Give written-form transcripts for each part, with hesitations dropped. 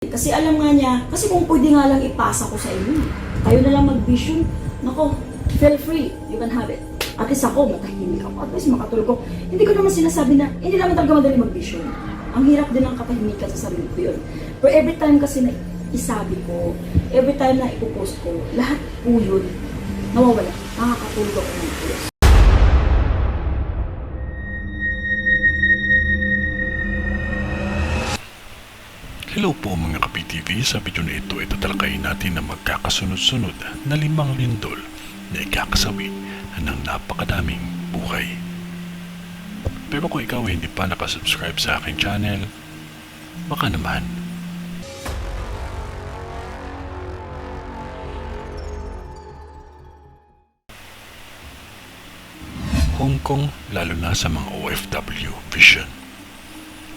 Kasi alam nga niya, kasi kung pwede nga lang ipasa ko sa inyo, kayo na lang mag-vision, nako, feel free, you can have it. At least ako, matahimik ako, at least makatulog ko. Hindi ko naman sinasabi na, hindi naman talaga madali mag-vision. Ang hirap din ng katahimikan sa sarili ko yun. Pero every time kasi na isabi ko, every time na ipopost ko, lahat po yun, nawawala. Nakakatulog ako ng Diyos. Hello po mga Kapi-TV, sa video na ito ay tatalakayin natin na magkakasunod-sunod na 5 lindol na ikakasawi ng napakadaming buhay. Pero kung ikaw ay hindi pa nakasubscribe sa aking channel, baka naman. Hong Kong, lalo na sa mga OFW Vision.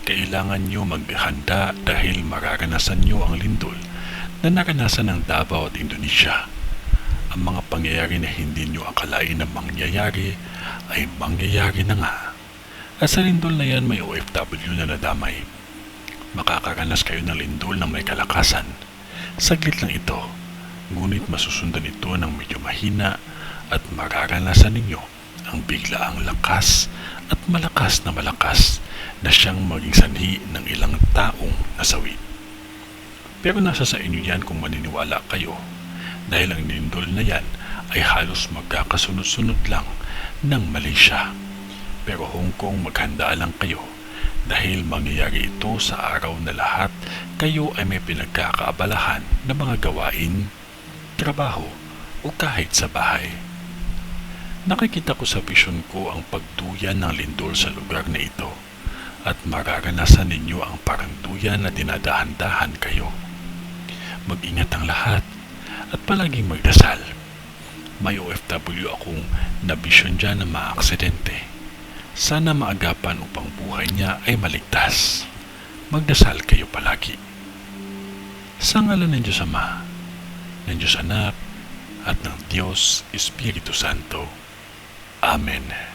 Kailangan nyo maghanda dahil mararanasan nyo ang lindol na naranasan ng Davao at Indonesia. Ang mga pangyayari na hindi nyo akalain na mangyayari ay mangyayari na nga. At sa lindol na yan may OFW na nadamay. Makakaranas kayo ng lindol na may kalakasan. Saglit lang ito, ngunit masusundan ito ng medyo mahina at mararanasan ninyo ang biglaang lakas at malakas na siyang maging sanhi ng ilang taong nasawi. Pero nasa sa inyo yan kung maniniwala kayo dahil ang lindol na yan ay halos magkakasunod-sunod lang ng Malaysia. Pero Hong Kong, maghanda lang kayo dahil mangyayari ito sa araw na lahat kayo ay may pinagkakaabalahan na mga gawain, trabaho o kahit sa bahay. Nakikita ko sa vision ko ang pagduyan ng lindol sa lugar na ito at mararanasan ninyo ang parang duyan na dinadahan-dahan kayo. Mag-ingat ang lahat at palaging magdasal. May OFW akong na-vision dyan na maaksidente. Sana maagapan upang buhay niya ay maligtas. Magdasal kayo palagi. Sa ngalan ng Diyos Ama, ng Diyos Anak, at ng Diyos Espiritu Santo. Amen.